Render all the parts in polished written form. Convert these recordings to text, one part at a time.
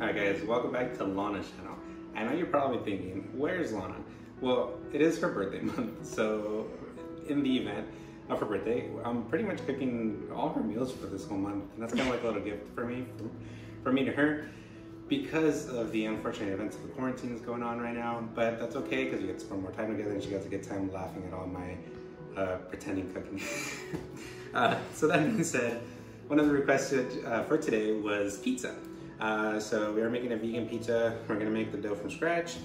Alright guys, welcome back to Lana's channel. I know you're probably thinking, where's Lana? Well, it is her birthday month, so in the event of her birthday, I'm pretty much cooking all her meals for this whole month, and that's kind of like a little gift for me to her, because of the unfortunate events of the quarantines going on right now. But that's okay, because we get to spend more time together, and she gets a good time laughing at all my pretending cooking. So that being said, one of the requests for today was pizza. So we are making a vegan pizza. We're gonna make the dough from scratch.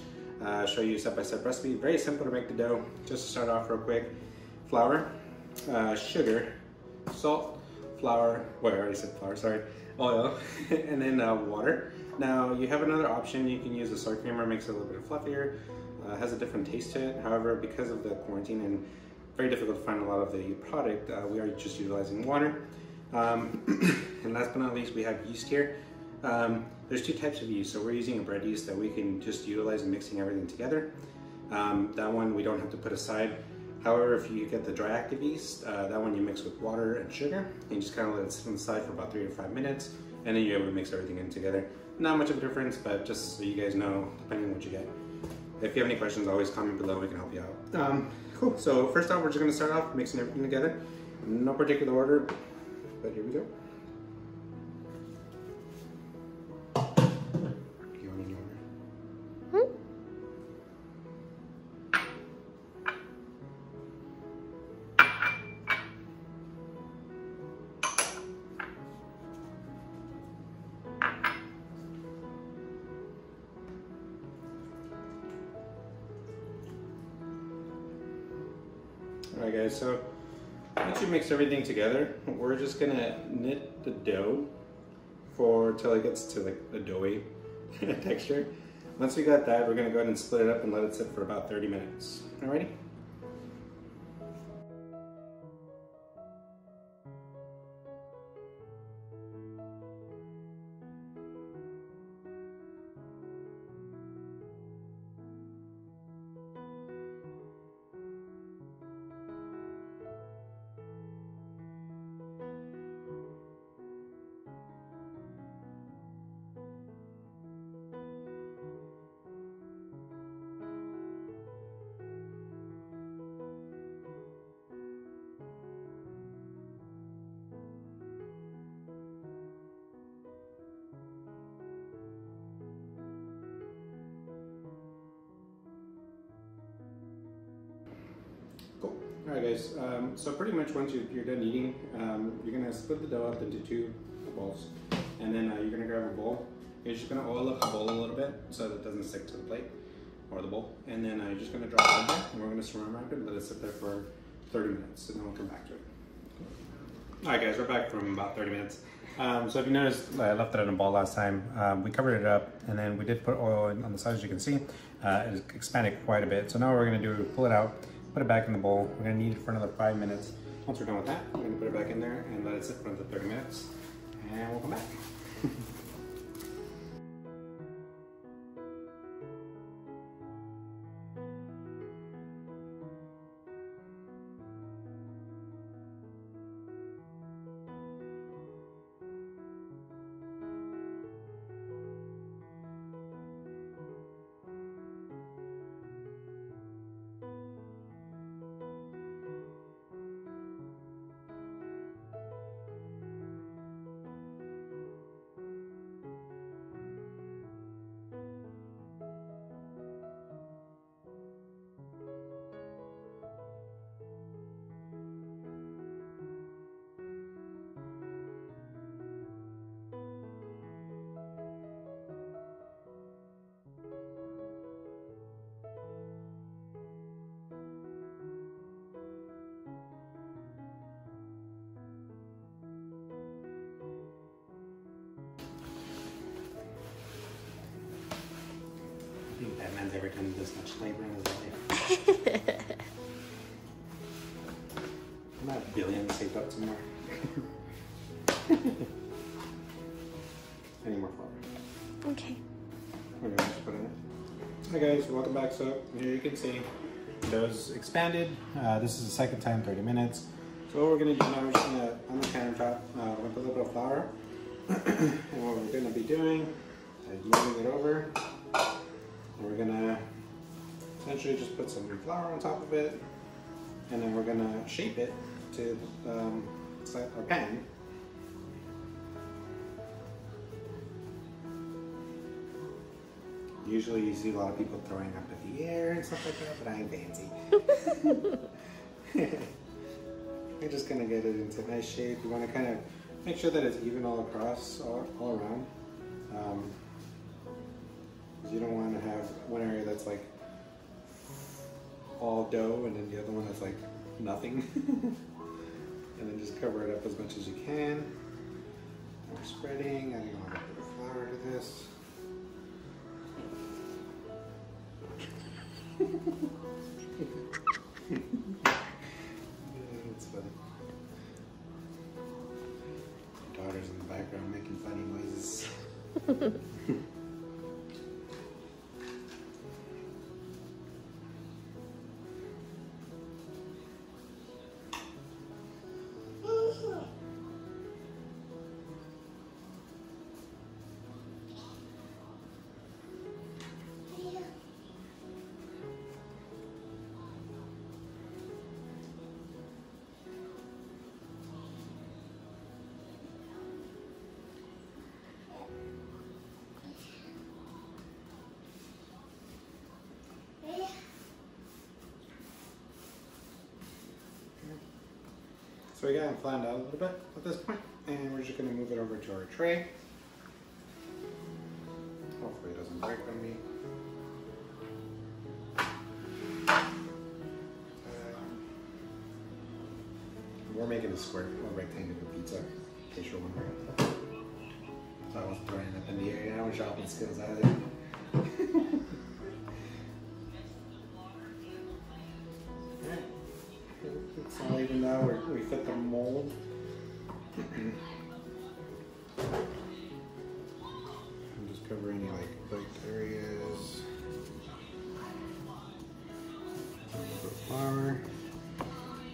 Show you a step-by-step recipe. Very simple to make the dough. Just to start off real quick, flour, sugar, salt, flour, well, I already said flour, sorry, oil, and then water. Now you have another option. You can use a soy creamer, makes it a little bit fluffier, has a different taste to it. However, because of the quarantine and very difficult to find a lot of the product, we are just utilizing water. And last but not least, we have yeast here. There's two types of yeast. So we're using a bread yeast that we can just utilize in mixing everything together. That one we don't have to put aside. However, if you get the dry active yeast, that one you mix with water and sugar, and you just kind of let it sit on the side for about 3 to 5 minutes, and then you're able to mix everything in together. Not much of a difference, but just so you guys know, depending on what you get. If you have any questions, always comment below, we can help you out. Cool, so first off, we're just gonna start off mixing everything together. No particular order, but here we go. Alright guys, so once you mix everything together, we're just gonna knit the dough till it gets to like a doughy texture. Once we got that, we're gonna go ahead and split it up and let it sit for about 30 minutes. Alrighty? Cool. Alright guys, so pretty much once you're done eating, you're going to split the dough up into 2 balls, and then you're going to grab a bowl. You're just going to oil up the bowl a little bit so that it doesn't stick to the plate or the bowl, and then you're just going to drop it in there, and we're going to surround wrap it and let it sit there for 30 minutes, and then we'll come back to it. Alright guys, we're back from about 30 minutes. So if you noticed, I left it in a bowl last time. We covered it up, and then we did put oil on the sides, as you can see. It expanded quite a bit. So now what we're going to do is pull it out, put it back in the bowl. We're gonna knead it for another 5 minutes. Once we're done with that, we're gonna put it back in there and let it sit for another 30 minutes. And we'll come back. I think Batman's ever done this much labor in his life. I'm at billions saved up somewhere. Any more flour? Okay. We're gonna just put in it. Hi guys, welcome back. So here you can see dough's expanded. This is the second time, 30 minutes. So what we're gonna do now, we're just gonna, on the countertop, we're gonna put a little bit of flour. And what we're gonna be doing moving it over. And we're gonna essentially just put some flour on top of it, and then we're gonna shape it to our pan. Usually you see a lot of people throwing up in the air and stuff like that, but I ain't fancy. We're just gonna get it into a nice shape. You wanna kind of make sure that it's even all across, all around. You don't wanna have one area that's like all dough and then the other one that's like nothing. And then just cover it up as much as you can. We're spreading, adding a little bit of flour to this. It's funny. My daughter's in the background making funny noises. So we got it flattened out a little bit at this point, and we're just going to move it over to our tray. Hopefully it doesn't break on me. We're making a square or rectangular pizza, in case you're wondering. So I was throwing it up in the air. I don't show my skills either. It's all even now. We fit the mold. And just cover any like baked areas. Put flour.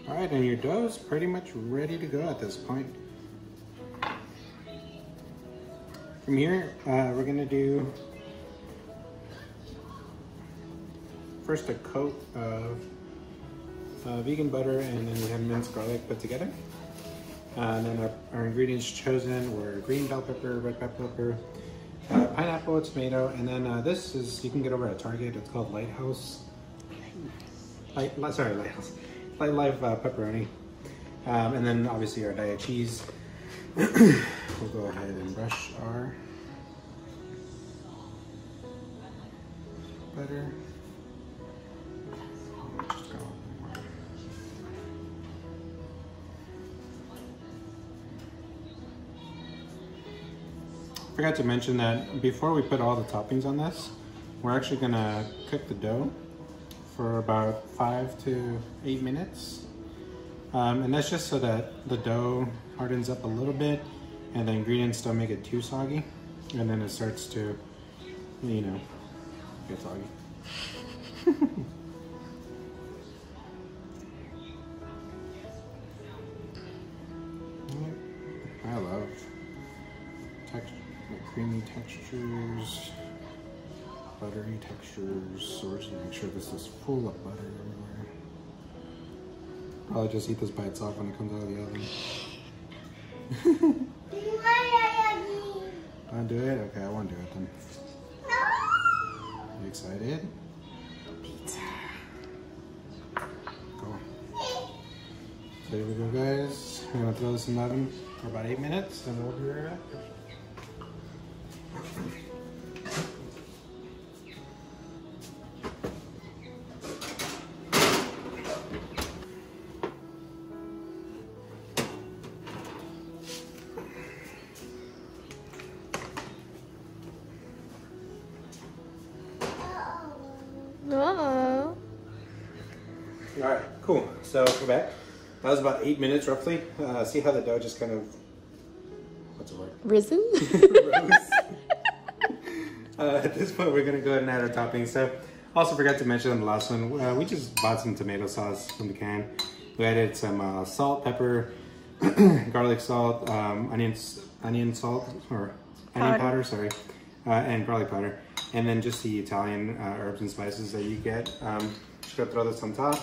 All right, and your dough is pretty much ready to go at this point. From here, we're gonna do first a coat of vegan butter, and then we have minced garlic put together. And then our ingredients chosen were green bell pepper, red pepper, pineapple, tomato, and then this is, you can get over at Target, it's called Lighthouse. Lighthouse. Light Life pepperoni. And then obviously our diet cheese. We'll go ahead and brush our butter. Forgot to mention that before we put all the toppings on this, we're actually gonna cook the dough for about 5 to 8 minutes. And that's just so that the dough hardens up a little bit and the ingredients don't make it too soggy. And then it starts to, you know, get soggy. I love creamy textures, buttery textures, so we're just gonna make sure this is full of butter everywhere. I'll just eat this by itself when it comes out of the oven. Wanna do it? Okay, I won't do it then. You excited? Pizza. Go. So here we go, guys. I'm gonna throw this in the oven for about 8 minutes, and we'll be right back. Uh-oh. All right, cool. So we're back. That was about 8 minutes roughly. See how the dough just kind of, what's the word? Risen? Rose. At this point, we're gonna go ahead and add our toppings. So, also forgot to mention on the last one, we just bought some tomato sauce from the can. We added some salt, pepper, garlic salt, onion salt, or onion powder, sorry. and garlic powder. And then just the Italian herbs and spices that you get. Just gonna throw this on top.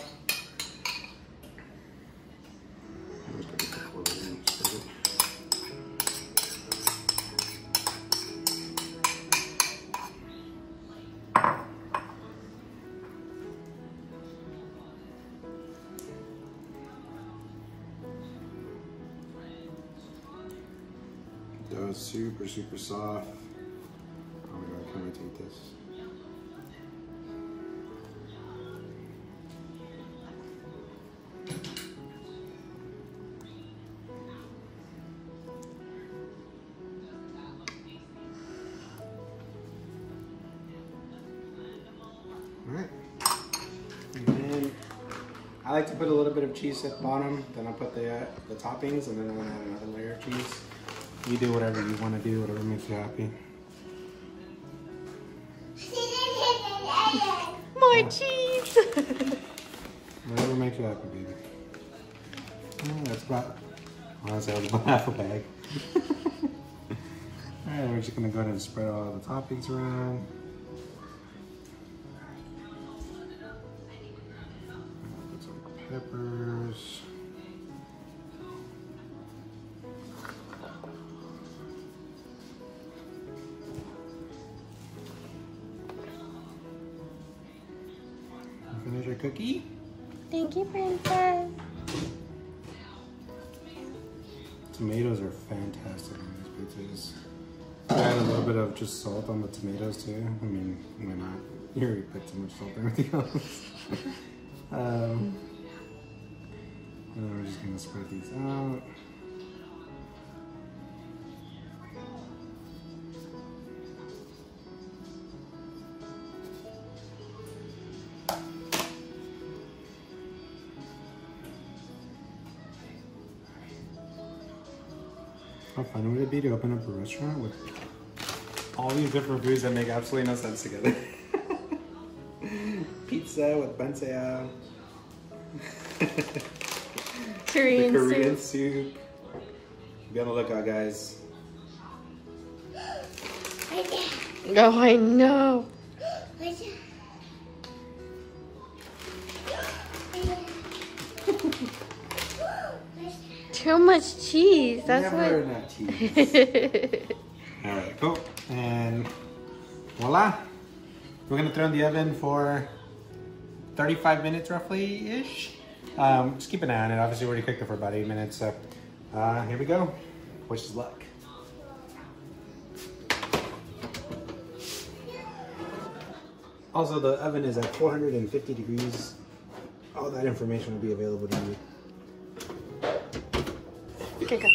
That was super, super soft. Oh my god, can I take this? Alright. And then I like to put a little bit of cheese at the bottom, then I'll put the toppings, and then I want to add another layer of cheese. You do whatever you want to do, whatever makes you happy. More cheese! Whatever makes you happy, baby. Oh, that's about, honestly, that was about half a bag. Alright, we're just going to go ahead and spread all the toppings around. Put some peppers. Finish your cookie. Thank you, Princess. Tomatoes are fantastic on these pizzas. Add a little bit of just salt on the tomatoes too. I mean, why not? You already put too much salt in everything else. And then we're just gonna spread these out. How fun would it be to open up a restaurant with all these different foods that make absolutely no sense together? Pizza with pansea. Korean soup. Be on the lookout, guys. Oh, I know. Too much cheese. That's Never what. enough cheese. All right, cool. And voila. We're gonna throw in the oven for 35 minutes roughly-ish. Just keep an eye on it. Obviously, we already cooked it for about 8 minutes. So here we go. Wish us luck. Also, the oven is at 450 degrees. All that information will be available to you. Okay, go.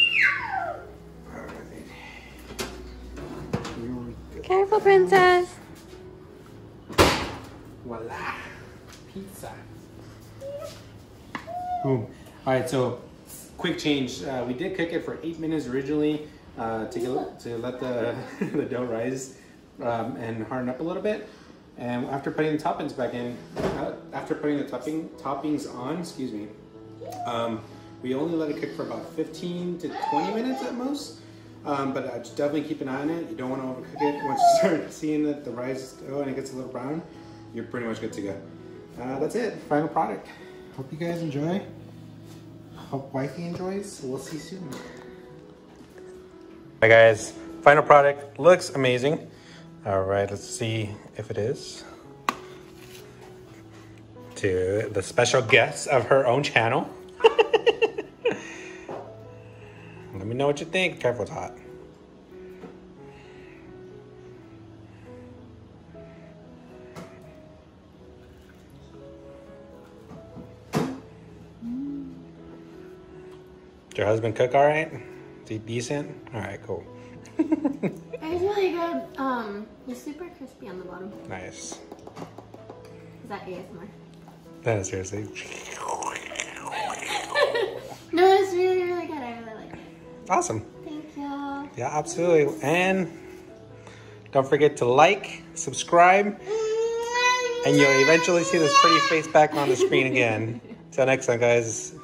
All right. Careful, Princess. Voila. Pizza. Boom. All right, so quick change. We did cook it for 8 minutes originally to let the, the dough rise and harden up a little bit. And after putting the toppings back in, after putting the toppings on, excuse me, we only let it cook for about 15 to 20 minutes at most. But just definitely keep an eye on it. You don't want to overcook it. Once you start seeing that the rise go and it gets a little brown, you're pretty much good to go. That's it. Final product. Hope you guys enjoy. Hope wifey enjoys. We'll see you soon. Hi guys. Final product looks amazing. All right, let's see if it is. To the special guest of her own channel. Let me know what you think. Careful, it's hot. Did your husband cook all right? Is he decent? All right, cool. It's really good. It's super crispy on the bottom. Nice. Is that ASMR? That is seriously. No, it's really, really good. I really like it. Awesome. Thank you. Yeah, absolutely. And don't forget to like, subscribe, and you'll eventually see this pretty face back on the screen again. Till next time, guys.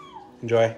Enjoy.